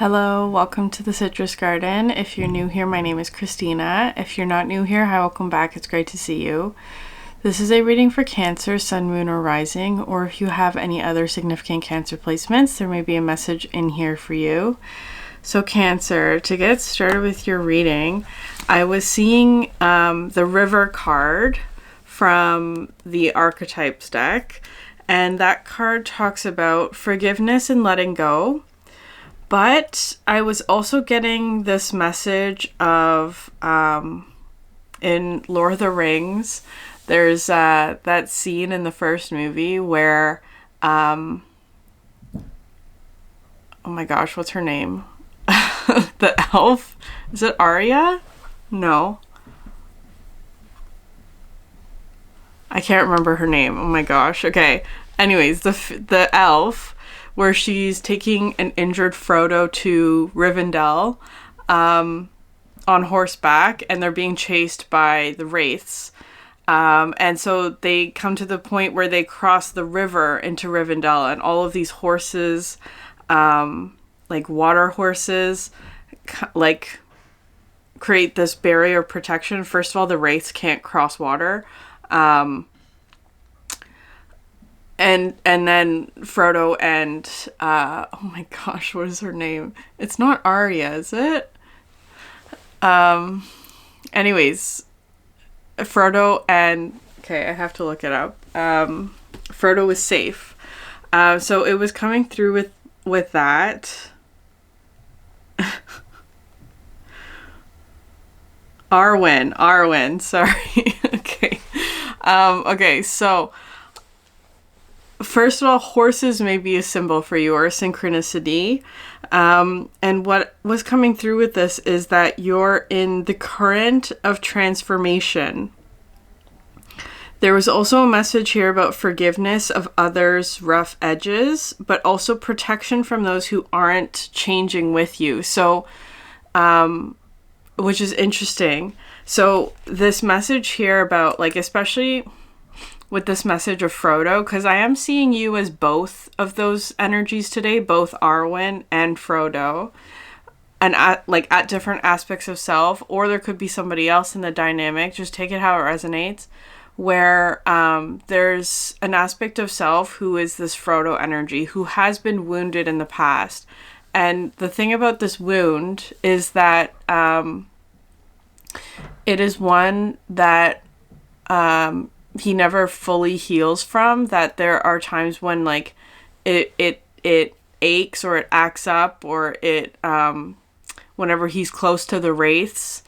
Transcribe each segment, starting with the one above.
Hello, welcome to the Citrus Garden. If you're new here, my name is Christina. If you're not new here, hi, welcome back. It's great to see you. This is a reading for Cancer, Sun, Moon, or Rising, or if you have any other significant Cancer placements, there may be a message in here for you. So Cancer, to get started with your reading, I was seeing the River card from the Archetypes deck, and that card talks about forgiveness and letting go. But I was also getting this message of, in Lord of the Rings, there's that scene in the first movie where, oh my gosh, what's her name? The elf? Is it Arya? No. I can't remember her name. Oh my gosh. Okay. Anyways, the elf, where she's taking an injured Frodo to Rivendell on horseback, and they're being chased by the wraiths. And so they come to the point where they cross the river into Rivendell, and all of these horses, like water horses, like create this barrier of protection. First of all, the wraiths can't cross water. And then Frodo and, oh my gosh, what is her name? It's not Arya, is it? Anyways, Frodo and, okay, I have to look it up. Frodo was safe. So it was coming through with that. Arwen, sorry. Okay. Okay, so first of all, horses may be a symbol for you or a synchronicity. And what was coming through with this is that you're in the current of transformation. There was also a message here about forgiveness of others' rough edges, but also protection from those who aren't changing with you. So, which is interesting. So this message here about, like, especially with this message of Frodo, because I am seeing you as both of those energies today, both Arwen and Frodo, and at different aspects of self, or there could be somebody else in the dynamic. Just take it how it resonates, where there's an aspect of self who is this Frodo energy, who has been wounded in the past. And the thing about this wound is that it is one that he never fully heals from, that there are times when, like, it aches or it acts up, or it whenever he's close to the wraiths,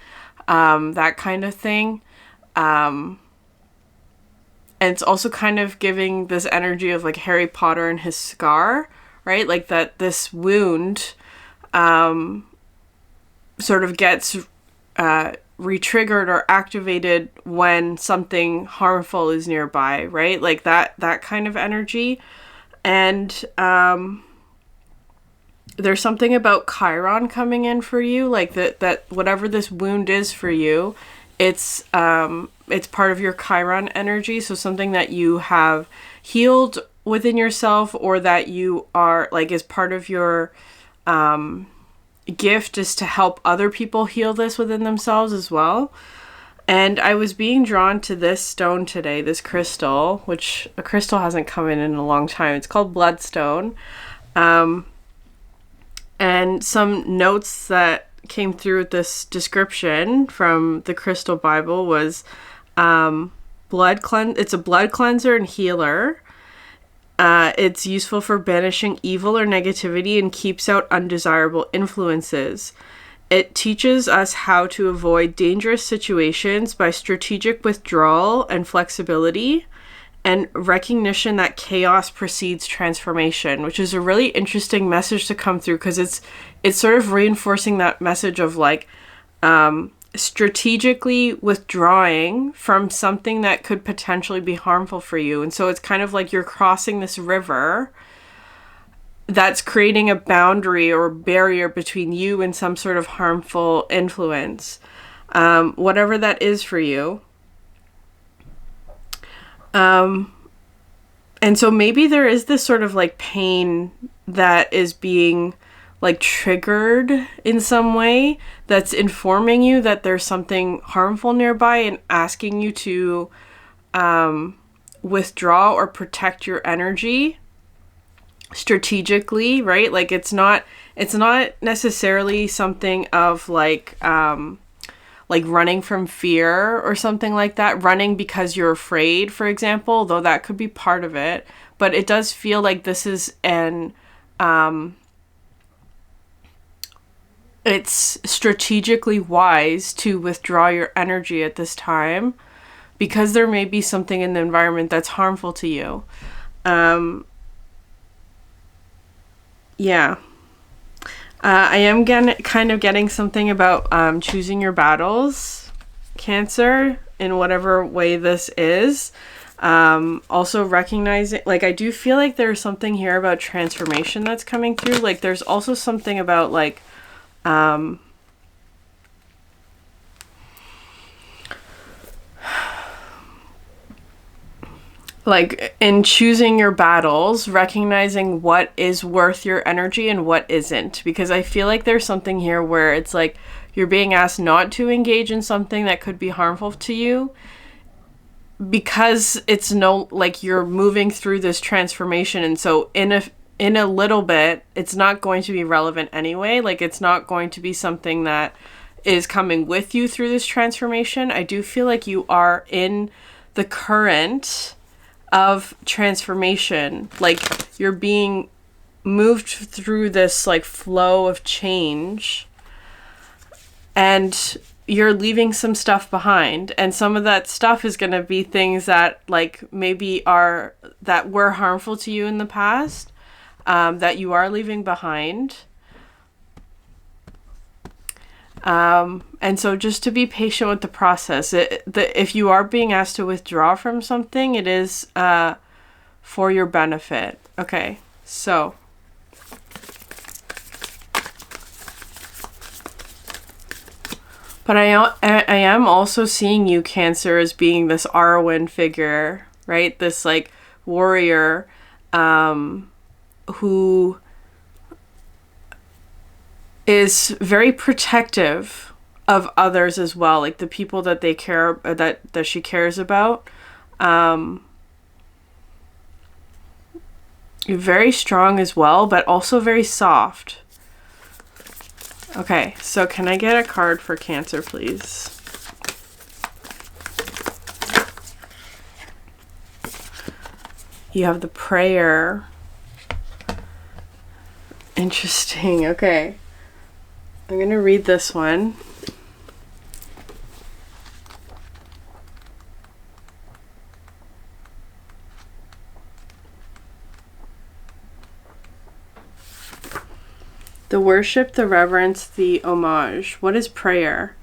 that kind of thing. And it's also kind of giving this energy of, like, Harry Potter and his scar, right? Like, that this wound sort of gets re-triggered or activated when something harmful is nearby, right? Like that kind of energy. And there's something about Chiron coming in for you, like that whatever this wound is for you, it's part of your Chiron energy. So something that you have healed within yourself, or that you are, like, is part of your gift, is to help other people heal this within themselves as well. And I was being drawn to this stone today, this crystal, which a crystal hasn't come in a long time. It's called Bloodstone. And some notes that came through with this description from the Crystal Bible was it's a blood cleanser and healer. It's useful for banishing evil or negativity and keeps out undesirable influences. It teaches us how to avoid dangerous situations by strategic withdrawal and flexibility, and recognition that chaos precedes transformation, which is a really interesting message to come through, because it's sort of reinforcing that message of, like, strategically withdrawing from something that could potentially be harmful for you. And so it's kind of like you're crossing this river that's creating a boundary or barrier between you and some sort of harmful influence, whatever that is for you. And so maybe there is this sort of, like, pain that is being like triggered in some way that's informing you that there's something harmful nearby and asking you to withdraw or protect your energy strategically, right? Like it's not necessarily something of like running from fear or something like that, running because you're afraid, for example, though that could be part of it. But it does feel like this is it's strategically wise to withdraw your energy at this time because there may be something in the environment that's harmful to you. Yeah. I am kind of getting something about choosing your battles, Cancer, in whatever way this is. Also recognizing, like, I do feel like there's something here about transformation that's coming through. Like, there's also something about, like, like in choosing your battles, recognizing what is worth your energy and what isn't, because I feel like there's something here where it's like you're being asked not to engage in something that could be harmful to you because it's like you're moving through this transformation, and so in a little bit it's not going to be relevant anyway. Like it's not going to be something that is coming with you through this transformation. I do feel like you are in the current of transformation, like you're being moved through this like flow of change, and you're leaving some stuff behind, and some of that stuff is going to be things that like maybe that were harmful to you in the past, that you are leaving behind. And so just to be patient with the process. If you are being asked to withdraw from something, it is for your benefit. Okay, so but I am also seeing you, Cancer, as being this Arwen figure, right? This like warrior who is very protective of others as well, like the people that they care that she cares about. You're very strong as well, but also very soft. Okay, so can I get a card for Cancer, please? You have the prayer. Interesting. Okay. I'm going to read this one. The worship, the reverence, the homage. What is prayer?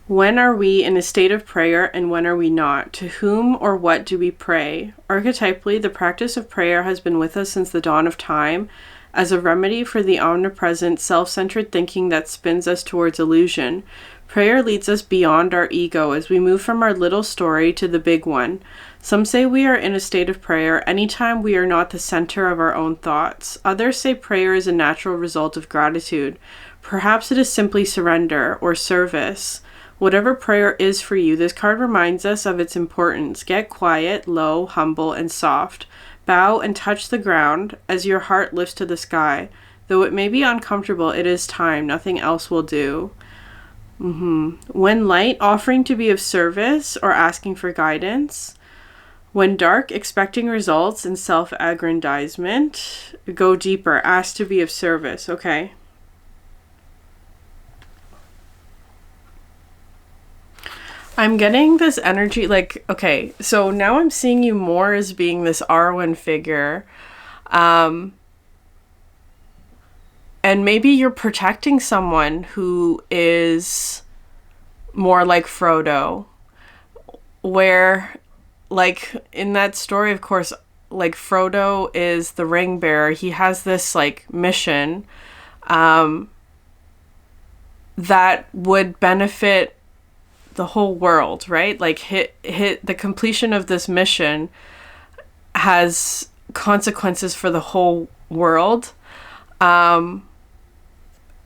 When are we in a state of prayer and when are we not? To whom or what do we pray? Archetypally, the practice of prayer has been with us since the dawn of time, as a remedy for the omnipresent, self-centered thinking that spins us towards illusion. Prayer leads us beyond our ego as we move from our little story to the big one. Some say we are in a state of prayer anytime we are not the center of our own thoughts. Others say prayer is a natural result of gratitude. Perhaps it is simply surrender or service. Whatever prayer is for you, this card reminds us of its importance. Get quiet, low, humble, and soft. Bow and touch the ground as your heart lifts to the sky. Though it may be uncomfortable, it is time. Nothing else will do. When light, offering to be of service or asking for guidance. When dark, expecting results and self-aggrandizement. Go deeper. Ask to be of service. Okay. I'm getting this energy, like, okay, so now I'm seeing you more as being this Arwen figure. And maybe you're protecting someone who is more like Frodo, where, like, in that story, of course, like, Frodo is the ring bearer. He has this, like, mission that would benefit the whole world, right? Like the completion of this mission has consequences for the whole world.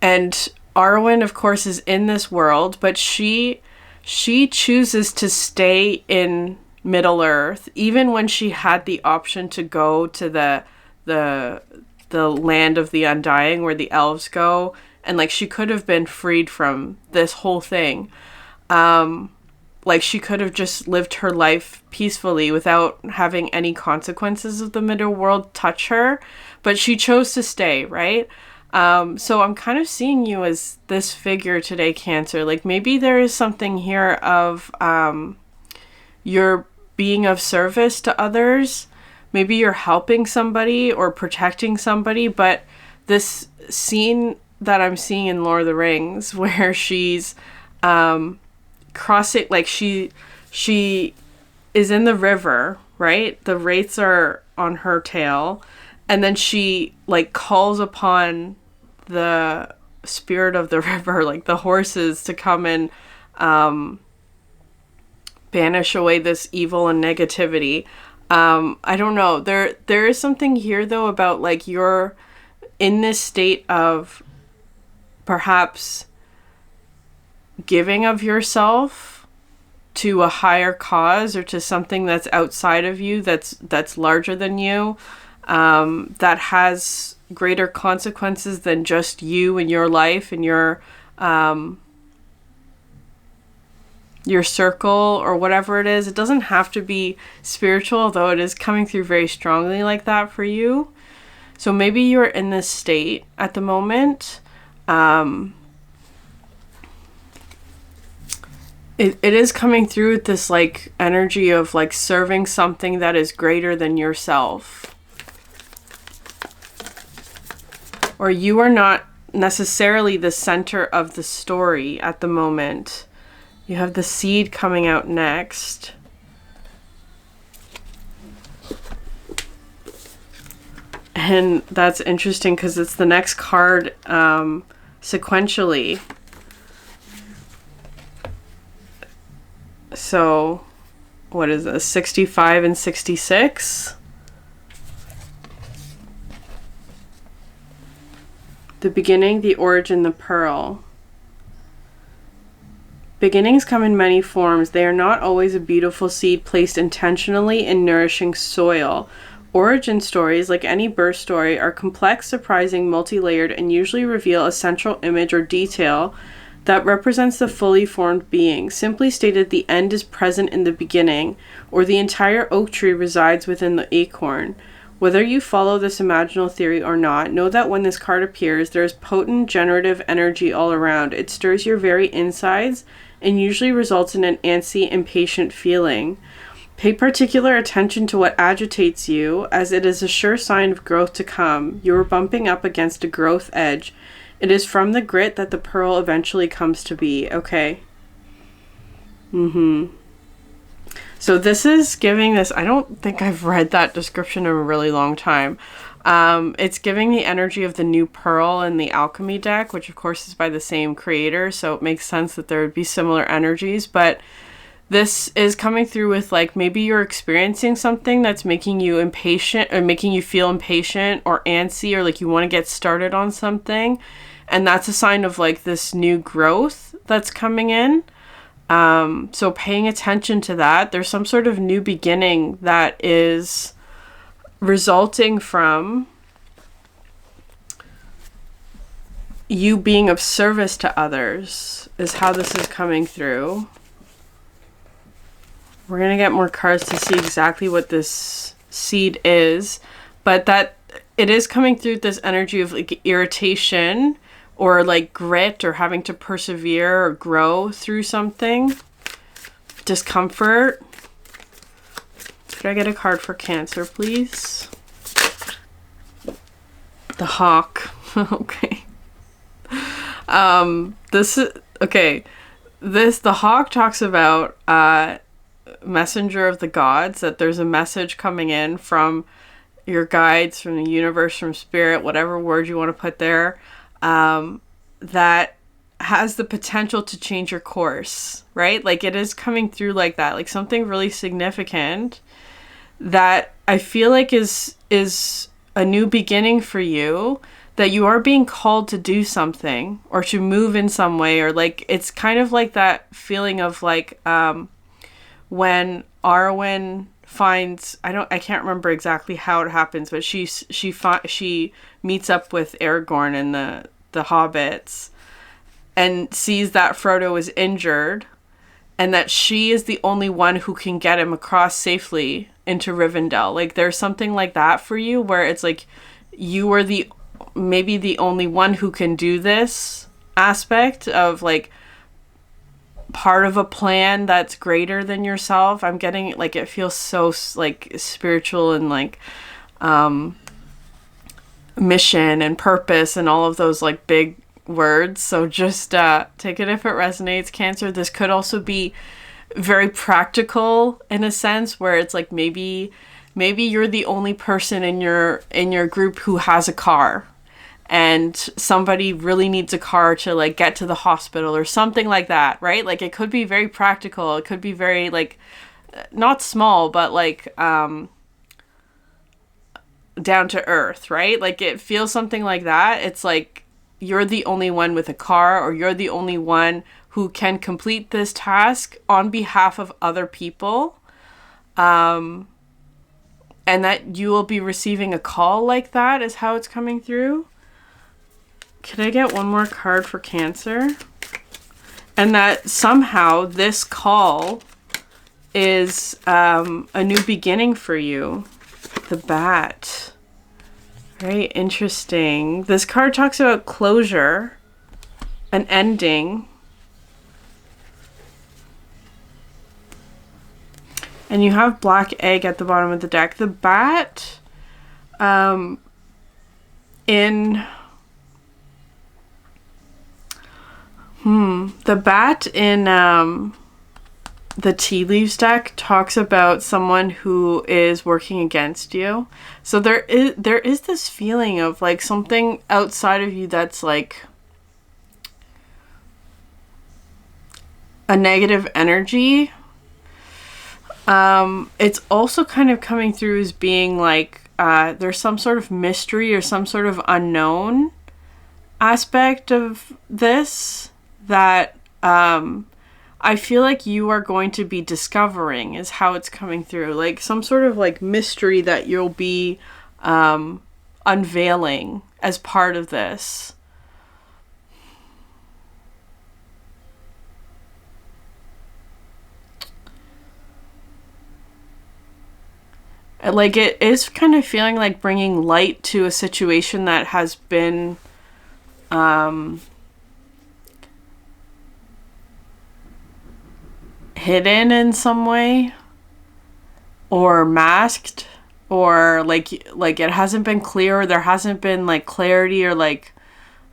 And Arwen, of course, is in this world, but she chooses to stay in Middle Earth, even when she had the option to go to the land of the Undying, where the elves go, and like she could have been freed from this whole thing. Like she could have just lived her life peacefully without having any consequences of the middle world touch her, but she chose to stay, right? So I'm kind of seeing you as this figure today, Cancer. Like maybe there is something here of you're being of service to others. Maybe you're helping somebody or protecting somebody, but this scene that I'm seeing in Lord of the Rings where she's crossing, like she is in the river, right? The wraiths are on her tail, and then she like calls upon the spirit of the river, like the horses, to come and banish away this evil and negativity. I don't know. There is something here though about like you're in this state of perhaps giving of yourself to a higher cause or to something that's outside of you, that's larger than you, that has greater consequences than just you and your life and your circle or whatever it is. It doesn't have to be spiritual, although it is coming through very strongly like that for you. So maybe you're in this state at the moment. It is coming through with this like energy of like serving something that is greater than yourself. Or you are not necessarily the center of the story at the moment. You have the seed coming out next. And that's interesting because it's the next card sequentially. So, what is this? 65 and 66? The beginning, the origin, the pearl. Beginnings come in many forms. They are not always a beautiful seed placed intentionally in nourishing soil. Origin stories, like any birth story, are complex, surprising, multi-layered, and usually reveal a central image or detail that represents the fully formed being. Simply stated, the end is present in the beginning, or the entire oak tree resides within the acorn. Whether you follow this imaginal theory or not, know that when this card appears, there is potent generative energy all around. It stirs your very insides and usually results in an antsy, impatient feeling. Pay particular attention to what agitates you, as it is a sure sign of growth to come. You are bumping up against a growth edge. It is from the grit that the pearl eventually comes to be. Okay. So this is giving this, I don't think I've read that description in a really long time. It's giving the energy of the new pearl in the alchemy deck, which of course is by the same creator, so it makes sense that there would be similar energies, but this is coming through with like maybe you're experiencing something that's making you impatient or making you feel impatient or antsy, or like you want to get started on something, and that's a sign of like this new growth that's coming in. So paying attention to that, there's some sort of new beginning that is resulting from you being of service to others, is how this is coming through. We're going to get more cards to see exactly what this seed is, but that it is coming through this energy of like irritation or like grit or having to persevere or grow through something. Discomfort. Could I get a card for Cancer, please? The Hawk. Okay. The Hawk talks about messenger of the gods, that there's a message coming in from your guides, from the universe, from spirit, whatever word you want to put there, that has the potential to change your course, right? Like it is coming through like that, like something really significant that I feel like is a new beginning for you, that you are being called to do something or to move in some way, or like it's kind of like that feeling of like when Arwen finds, I can't remember exactly how it happens, but she meets up with Aragorn and the hobbits and sees that Frodo is injured and that she is the only one who can get him across safely into Rivendell. Like there's something like that for you where it's like you are maybe the only one who can do this aspect of like part of a plan that's greater than yourself. I'm getting like, it feels so like spiritual and like mission and purpose and all of those like big words. So just take it if it resonates, Cancer. This could also be very practical in a sense where it's like maybe you're the only person in your group who has a car, and somebody really needs a car to like get to the hospital or something like that, right? Like it could be very practical. It could be very like not small, but like down to earth, right? Like it feels something like that. It's like you're the only one with a car, or you're the only one who can complete this task on behalf of other people. And that you will be receiving a call like that is how it's coming through. Can I get one more card for Cancer? And that somehow this call is a new beginning for you. The Bat. Very interesting. This card talks about closure, an ending. And you have Black Egg at the bottom of the deck. The Bat the Bat in the Tea Leaves deck talks about someone who is working against you. So there is this feeling of like something outside of you that's like a negative energy. It's also kind of coming through as being like there's some sort of mystery or some sort of unknown aspect of this that I feel like you are going to be discovering is how it's coming through. Like some sort of like mystery that you'll be unveiling as part of this. Like it is kind of feeling like bringing light to a situation that has been hidden in some way or masked, or like it hasn't been clear, or there hasn't been like clarity or like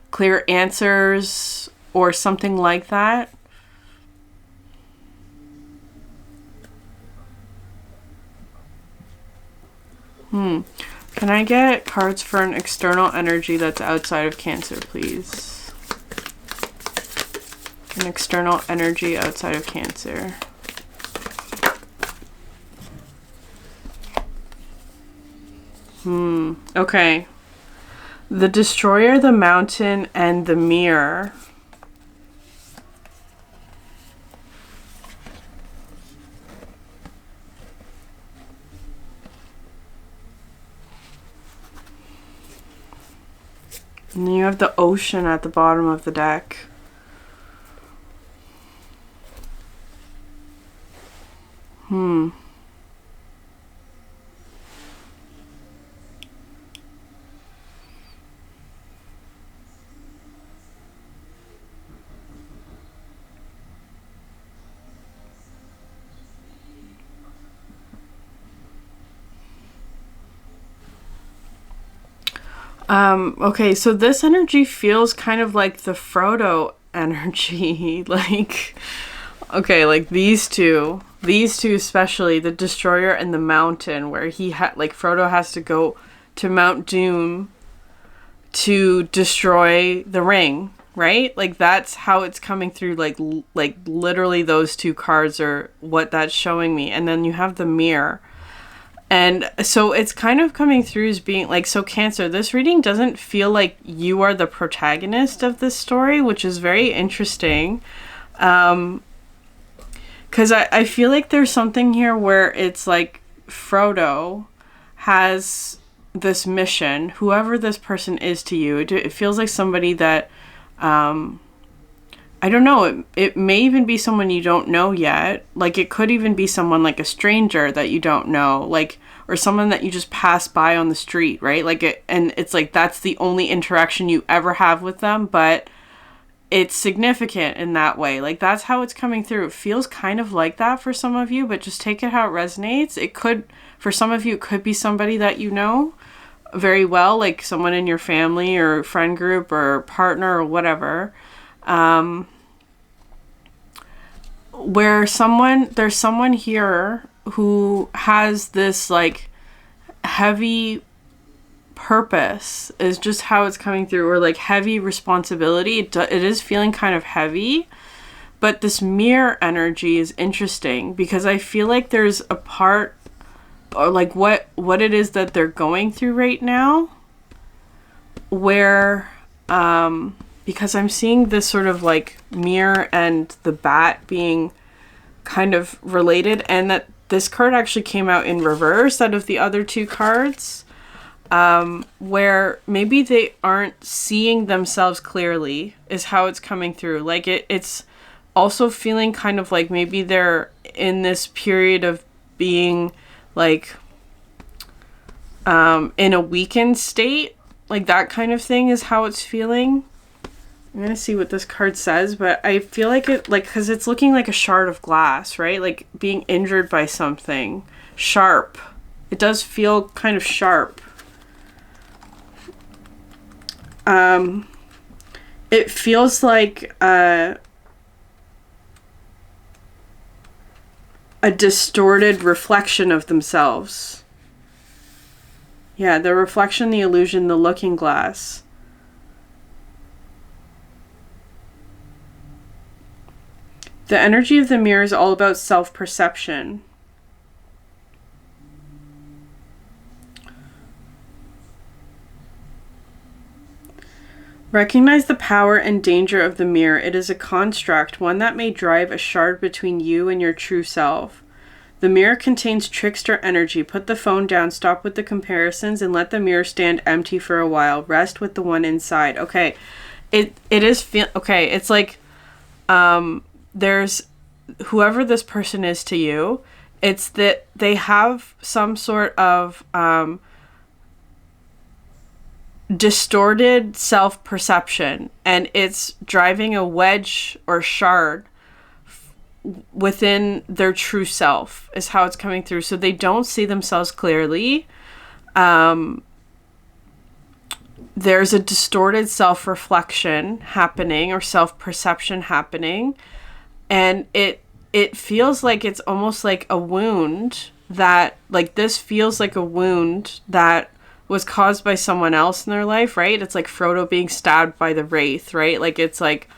clear answers or something like that. Can I get cards for an external energy that's outside of Cancer, please? An external energy outside of Cancer. Okay. The Destroyer, the Mountain, and the Mirror. And then you have the Ocean at the bottom of the deck. Okay, so this energy feels kind of like the Frodo energy. Like, okay, like these two especially, the Destroyer and the Mountain, where Frodo has to go to Mount Doom to destroy the ring, right? Like that's how it's coming through. Like literally those two cards are what that's showing me. And then you have the Mirror. And so it's kind of coming through as being like, so Cancer, this reading doesn't feel like you are the protagonist of this story, which is very interesting. Because I feel like there's something here where it's like Frodo has this mission, whoever this person is to you. It feels like somebody that, I don't know, it may even be someone you don't know yet. Like, it could even be someone like a stranger that you don't know, like, or someone that you just pass by on the street, right? Like, and it's like, that's the only interaction you ever have with them, but it's significant in that way. Like, that's how it's coming through. It feels kind of like that for some of you, but just take it how it resonates. It could, for some of you, it could be somebody that you know very well, like someone in your family or friend group or partner or whatever. Where there's someone here who has this like heavy purpose, is just how it's coming through, or like heavy responsibility. It is feeling kind of heavy, but this mirror energy is interesting because I feel like there's a part, or like what it is that they're going through right now, where because I'm seeing this sort of like mirror and the bat being kind of related, and that this card actually came out in reverse out of the other two cards, where maybe they aren't seeing themselves clearly is how it's coming through. Like it's also feeling kind of like maybe they're in this period of being like in a weakened state, like that kind of thing is how it's feeling. I'm gonna see what this card says, but I feel like it, like, because it's looking like a shard of glass, right? Like being injured by something sharp. It does feel kind of sharp. It feels like a distorted reflection of themselves. Yeah, the reflection, the illusion, the looking glass. The energy of the mirror is all about self-perception. Recognize the power and danger of the mirror. It is a construct, one that may drive a shard between you and your true self. The mirror contains trickster energy. Put the phone down, stop with the comparisons, and let the mirror stand empty for a while. Rest with the one inside. Okay. It is okay, it's like there's whoever this person is to you, it's that they have some sort of distorted self-perception, and it's driving a wedge or shard within their true self is how it's coming through. So they don't see themselves clearly. There's a distorted self-reflection happening, or self-perception happening, and it feels like it's almost like a wound that, like, this feels like a wound that was caused by someone else in their life, right? It's like Frodo being stabbed by the wraith, right? Like, it's like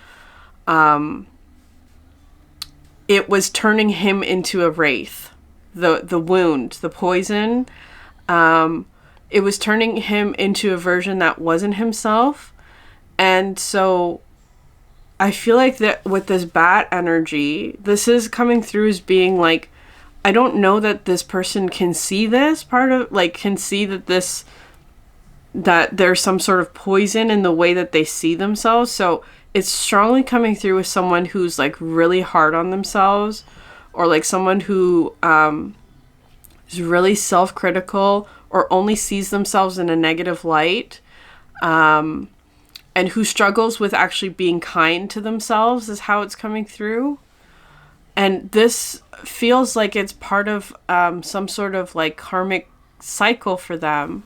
it was turning him into a wraith. The wound, the poison, it was turning him into a version that wasn't himself. And so I feel like that with this bat energy, this is coming through as being like, I don't know that this person can see this part of, like, can see that that there's some sort of poison in the way that they see themselves. So it's strongly coming through with someone who's like really hard on themselves, or like someone who is really self-critical or only sees themselves in a negative light, and who struggles with actually being kind to themselves is how it's coming through. And this feels like it's part of some sort of like karmic cycle for them,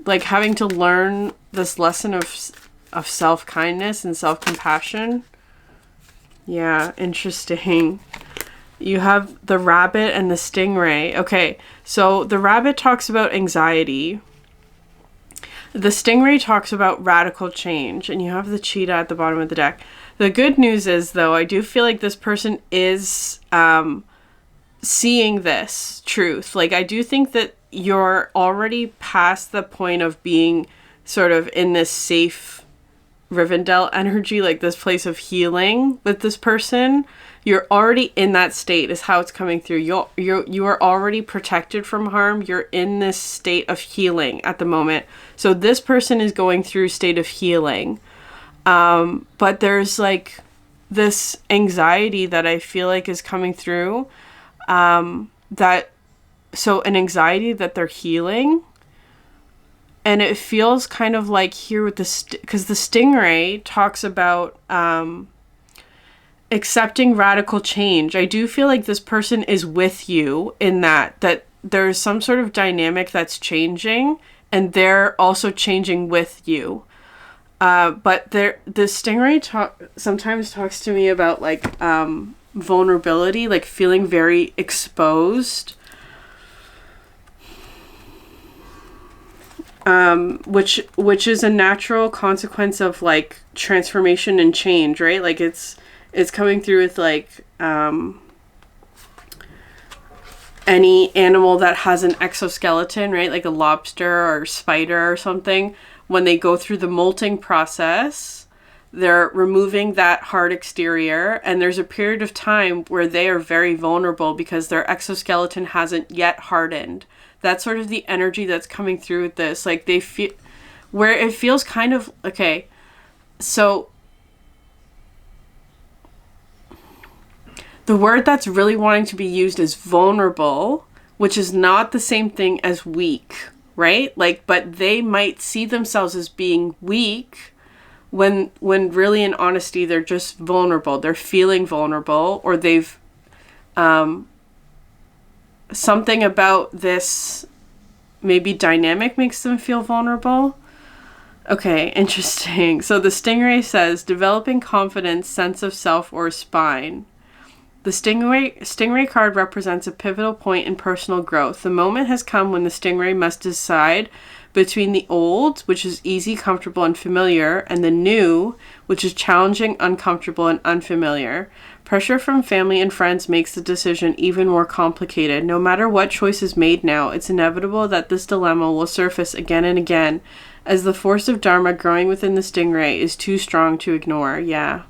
like having to learn this lesson of self-kindness and self-compassion. Yeah, interesting. You have the rabbit and the stingray. Okay, so the rabbit talks about anxiety. The stingray talks about radical change, and you have the cheetah at the bottom of the deck. The good news is, though, I do feel like this person is seeing this truth. Like, I do think that you're already past the point of being sort of in this safe Rivendell energy, like this place of healing with this person. You're already in that state is how it's coming through. You are already protected from harm. You're in this state of healing at the moment. So this person is going through a state of healing. But there's like this anxiety that I feel like is coming through. An anxiety that they're healing. And it feels kind of like here with because the stingray talks about accepting radical change. I do feel like this person is with you in that there's some sort of dynamic that's changing, and they're also changing with you. But the stingray sometimes talks to me about like vulnerability, like feeling very exposed. Which is a natural consequence of like transformation and change, right? Like it's coming through with like any animal that has an exoskeleton, right? Like a lobster or spider or something. When they go through the molting process, they're removing that hard exterior, and there's a period of time where they are very vulnerable because their exoskeleton hasn't yet hardened. That's sort of the energy that's coming through with this. Like they feel where it feels kind of, okay, so the word that's really wanting to be used is vulnerable, which is not the same thing as weak, right? Like, but they might see themselves as being weak when really in honesty, they're just vulnerable. They're feeling vulnerable, or they've, something about this maybe dynamic makes them feel vulnerable. Okay, interesting. So the stingray says, developing confidence, sense of self, or spine. The stingray card represents a pivotal point in personal growth. The moment has come when the stingray must decide between the old, which is easy, comfortable, and familiar, and the new, which is challenging, uncomfortable, and unfamiliar. Pressure from family and friends makes the decision even more complicated. No matter what choice is made now, it's inevitable that this dilemma will surface again and again, as the force of Dharma growing within the stingray is too strong to ignore. Yeah.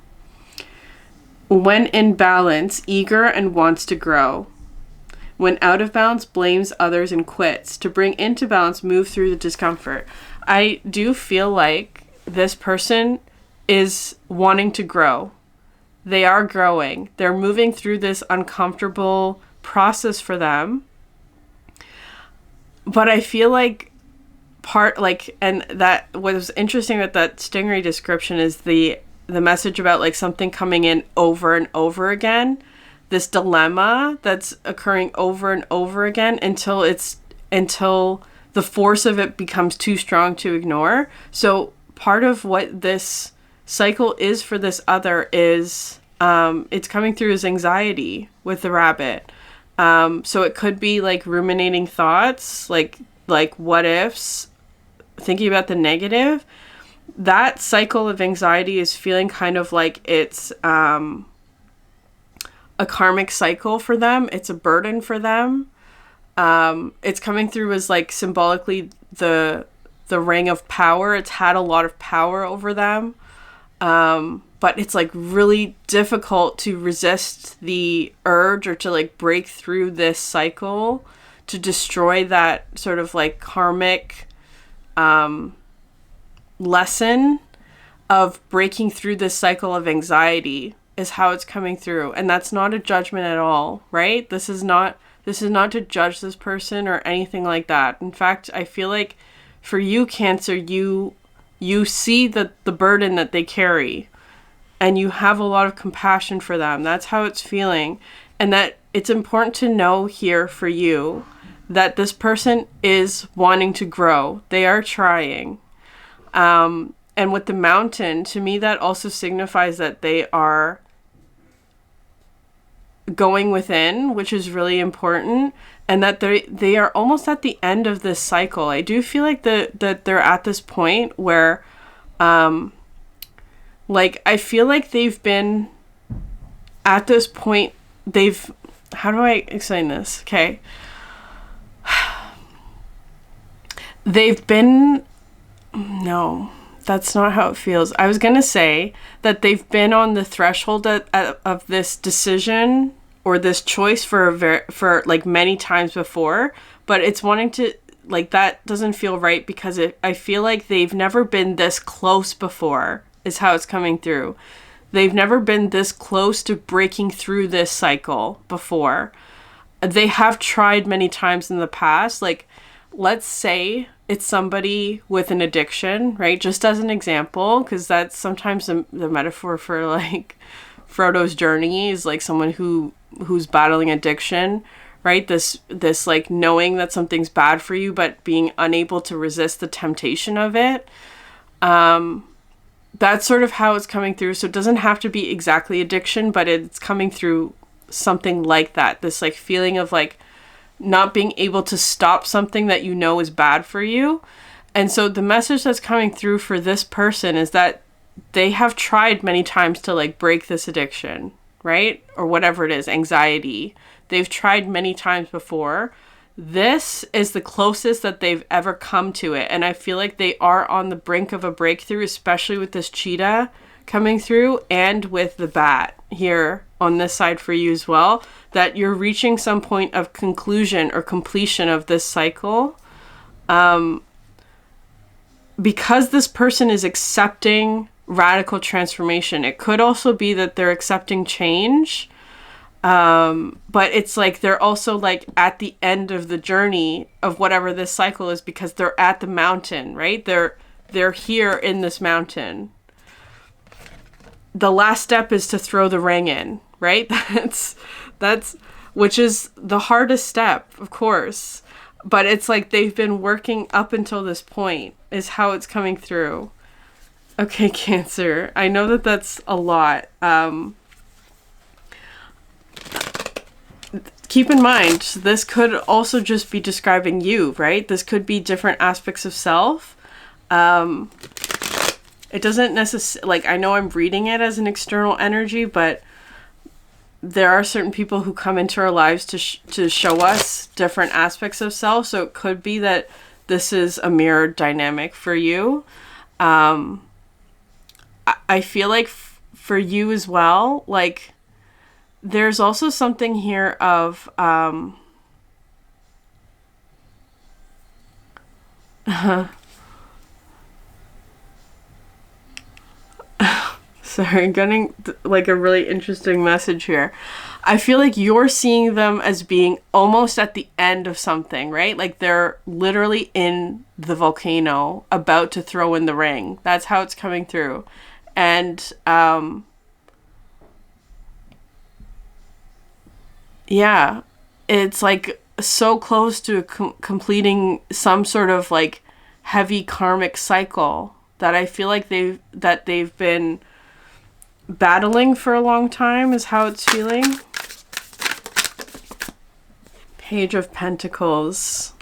When in balance, eager and wants to grow. When out of balance, blames others and quits. To bring into balance, move through the discomfort. I do feel like this person is wanting to grow. They are growing. They're moving through this uncomfortable process for them. But I feel like and that what was interesting with that stingray description is the message about like something coming in over and over again. This dilemma that's occurring over and over again until the force of it becomes too strong to ignore. So part of what this cycle is for this other is it's coming through as anxiety with the rabbit. So it could be like ruminating thoughts, like what ifs, thinking about the negative. That cycle of anxiety is feeling kind of like it's a karmic cycle for them. It's a burden for them. It's coming through as like symbolically the ring of power. It's had a lot of power over them. But it's like really difficult to resist the urge or to like break through this cycle to destroy that sort of like karmic lesson of breaking through this cycle of anxiety is how it's coming through. And that's not a judgment at all, right? This is not to judge this person or anything like that. In fact, I feel like for you, Cancer, you see the burden that they carry and you have a lot of compassion for them. That's how it's feeling. And that it's important to know here for you that this person is wanting to grow. They are trying. And with the mountain, to me, that also signifies that they are going within, which is really important, and that they are almost at the end of this cycle. I do feel like that they're at this point where, like, I feel like they've been at this point, how do I explain this? Okay. They've been, no, that's not how it feels. I was going to say that they've been on the threshold of this decision or this choice for like many times before, but it's wanting to, like, that doesn't feel right because I feel like they've never been this close before is how it's coming through. They've never been this close to breaking through this cycle before. They have tried many times in the past. Like, let's say it's somebody with an addiction, right? Just as an example, because that's sometimes the metaphor for like Frodo's journey is like someone who's battling addiction, right? This like knowing that something's bad for you, but being unable to resist the temptation of it. That's sort of how it's coming through. So it doesn't have to be exactly addiction, but it's coming through something like that. This like feeling of like not being able to stop something that you know is bad for you. And so the message that's coming through for this person is that they have tried many times to like break this addiction, right? Or whatever it is, anxiety. They've tried many times before. This is the closest that they've ever come to it. And I feel like they are on the brink of a breakthrough, especially with this cheetah coming through and with the bat here on this side for you as well, that you're reaching some point of conclusion or completion of this cycle. Because this person is accepting radical transformation. It could also be that they're accepting change. But it's like they're also like at the end of the journey of whatever this cycle is because they're at the mountain, right? They're here in this mountain. The last step is to throw the ring in, right? That's which is the hardest step, of course. But it's like they've been working up until this point is how it's coming through. Okay, Cancer. I know that that's a lot. Keep in mind, this could also just be describing you, right? This could be different aspects of self. It doesn't necessarily, like, I know I'm reading it as an external energy, but there are certain people who come into our lives to show us different aspects of self. So it could be that this is a mirrored dynamic for you. I feel like for you as well, like, there's also something here of, sorry, getting like a really interesting message here. I feel like you're seeing them as being almost at the end of something, right? Like they're literally in the volcano about to throw in the ring. That's how it's coming through. And, yeah, it's like so close to completing some sort of like heavy karmic cycle that I feel like they've been battling for a long time is how it's feeling. Page of Pentacles.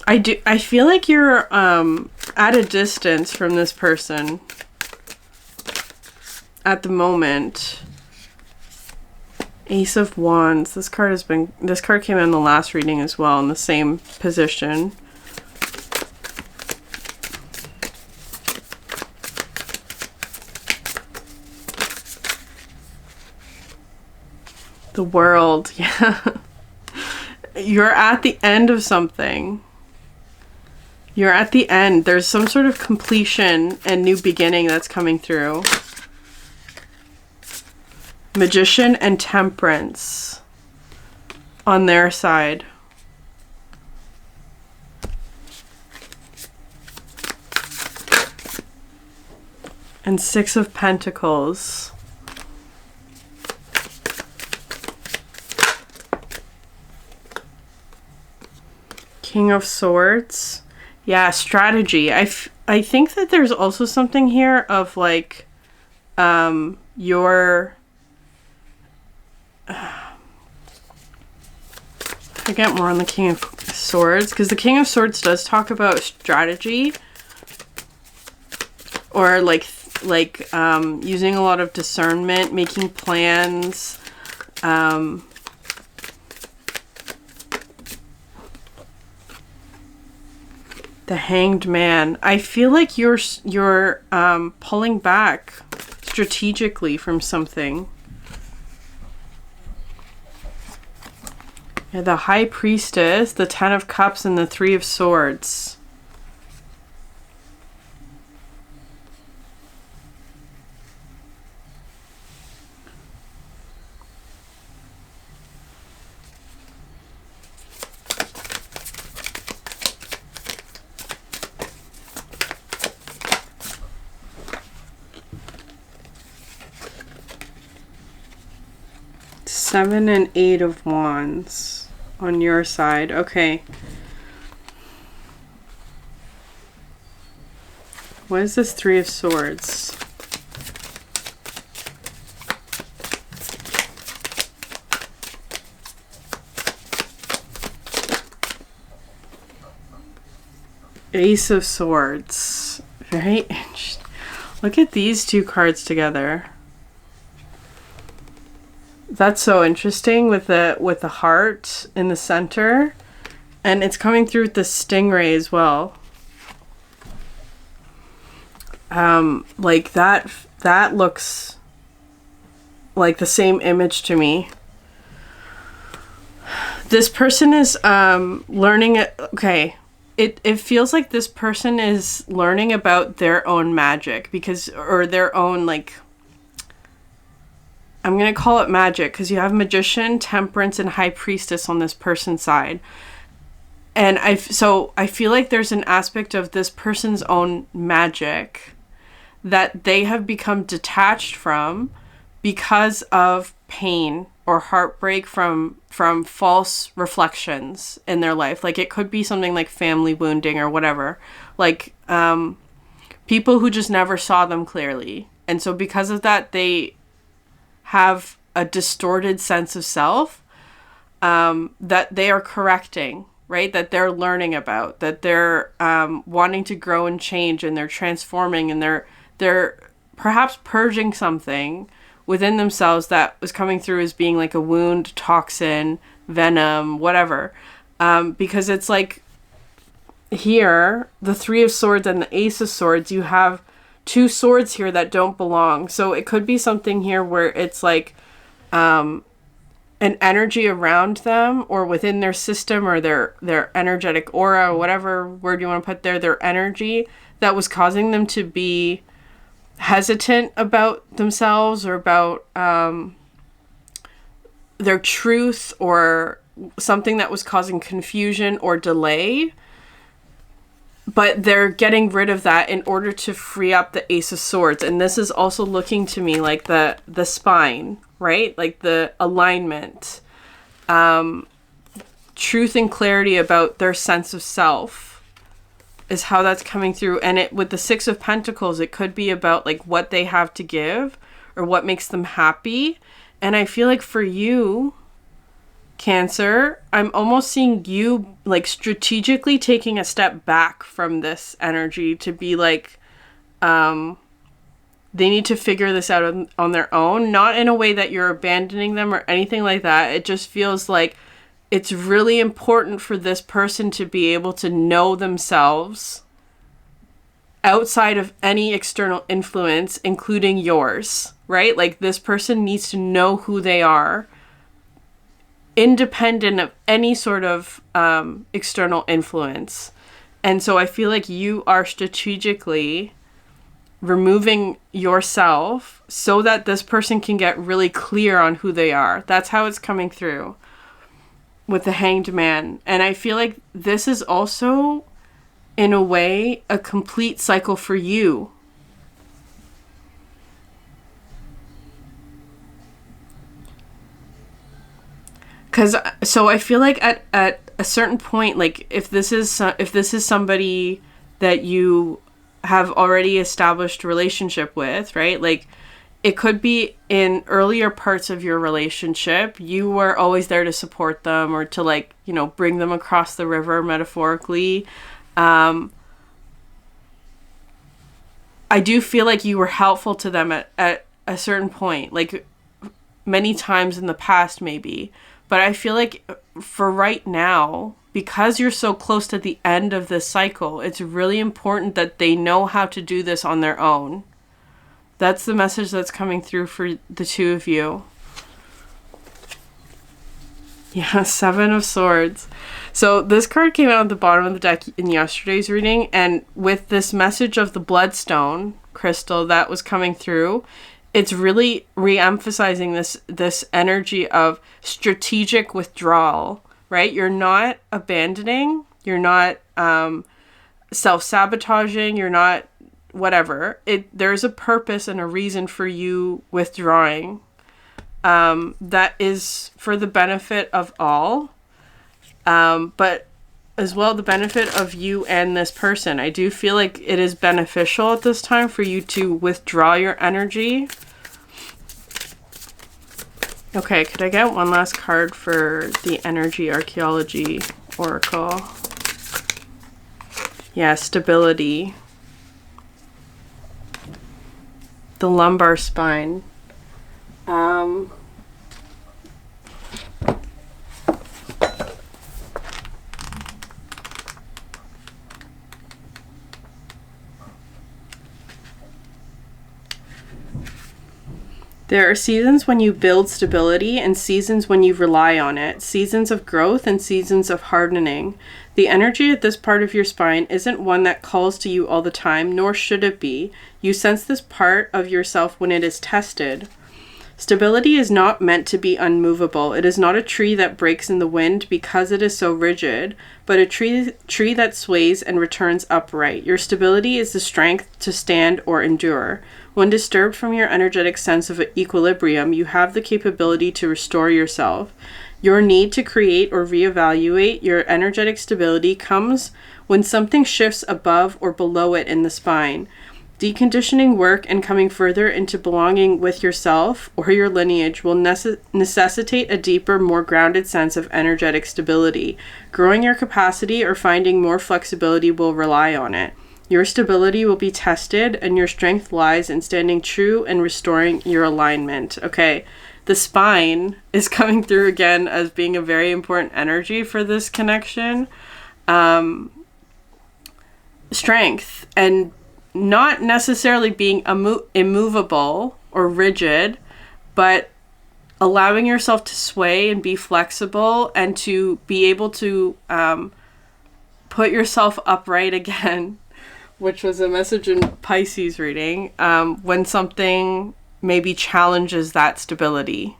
I feel like you're at a distance from this person at the moment. Ace of Wands. This card came in the last reading as well in the same position. The World, yeah. You're at the end of something. You're at the end. There's some sort of completion and new beginning that's coming through. Magician and Temperance on their side. And Six of Pentacles. King of Swords. Yeah, strategy. I think that there's also something here of like your I get more on the King of Swords because the King of Swords does talk about strategy or like using a lot of discernment, making plans, The Hanged Man. I feel like you're pulling back strategically from something. Yeah, the High Priestess, the Ten of Cups, and the Three of Swords. Seven and Eight of Wands on your side. Okay. What is this Three of Swords? Ace of Swords. Very interesting. Look at these two cards together. That's so interesting with the heart in the center, and it's coming through with the stingray as well. Like that looks like the same image to me. This person is learning. Okay, it feels like this person is learning about their own magic or their own, like, I'm going to call it magic because you have Magician, Temperance, and High Priestess on this person's side. And I feel like there's an aspect of this person's own magic that they have become detached from because of pain or heartbreak from false reflections in their life. Like, it could be something like family wounding or whatever. Like, people who just never saw them clearly. And so because of that, they have a distorted sense of self that they are correcting, right? That they're learning about, that they're wanting to grow and change, and they're transforming, and they're perhaps purging something within themselves that was coming through as being like a wound, toxin, venom, whatever. Because it's like here, the Three of Swords and the Ace of Swords, you have two swords here that don't belong. So it could be something here where it's like an energy around them or within their system or their energetic aura, or whatever word you want to put there, their energy that was causing them to be hesitant about themselves or about their truth, or something that was causing confusion or delay. But they're getting rid of that in order to free up the Ace of Swords. And this is also looking to me like the spine, right? Like the alignment, truth and clarity about their sense of self is how that's coming through. And with the Six of Pentacles, it could be about like what they have to give or what makes them happy. And I feel like for you, Cancer, I'm almost seeing you like strategically taking a step back from this energy to be like, they need to figure this out on their own, not in a way that you're abandoning them or anything like that. It just feels like it's really important for this person to be able to know themselves outside of any external influence, including yours, right? Like, this person needs to know who they are, independent of any sort of external influence. And so I feel like you are strategically removing yourself so that this person can get really clear on who they are. That's how it's coming through with the Hanged Man. And I feel like this is also, in a way, a complete cycle for you. So I feel like at a certain point, like if this is somebody that you have already established a relationship with, right? Like, it could be in earlier parts of your relationship, you were always there to support them or to, like, you know, bring them across the river, metaphorically. I do feel like you were helpful to them at a certain point. Like, many times in the past maybe, but I feel like for right now, because you're so close to the end of this cycle, it's really important that they know how to do this on their own. That's the message that's coming through for the two of you. Yeah, Seven of Swords. So this card came out at the bottom of the deck in yesterday's reading, and with this message of the bloodstone crystal that was coming through, it's really re-emphasizing this energy of strategic withdrawal, right? You're not abandoning, you're not self-sabotaging, you're not whatever. There's a purpose and a reason for you withdrawing. That is for the benefit of all, but as well the benefit of you and this person. I do feel like it is beneficial at this time for you to withdraw your energy. Okay, could I get one last card for the Energy Archeology Oracle? Yeah, stability. The lumbar spine. There are seasons when you build stability and seasons when you rely on it, seasons of growth and seasons of hardening. The energy at this part of your spine isn't one that calls to you all the time, nor should it be. You sense this part of yourself when it is tested. Stability is not meant to be unmovable. It is not a tree that breaks in the wind because it is so rigid, but a tree that sways and returns upright. Your stability is the strength to stand or endure. When disturbed from your energetic sense of equilibrium, you have the capability to restore yourself. Your need to create or reevaluate your energetic stability comes when something shifts above or below it in the spine. Deconditioning work and coming further into belonging with yourself or your lineage will necessitate a deeper, more grounded sense of energetic stability. Growing your capacity or finding more flexibility will rely on it. Your stability will be tested, and your strength lies in standing true and restoring your alignment. Okay, the spine is coming through again as being a very important energy for this connection. Strength, and not necessarily being immovable or rigid, but allowing yourself to sway and be flexible and to be able to put yourself upright again, which was a message in Pisces reading, when something maybe challenges that stability.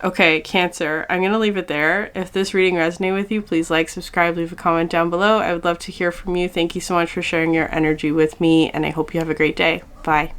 Okay, Cancer, I'm going to leave it there. If this reading resonated with you, please like, subscribe, leave a comment down below. I would love to hear from you. Thank you so much for sharing your energy with me, and I hope you have a great day. Bye.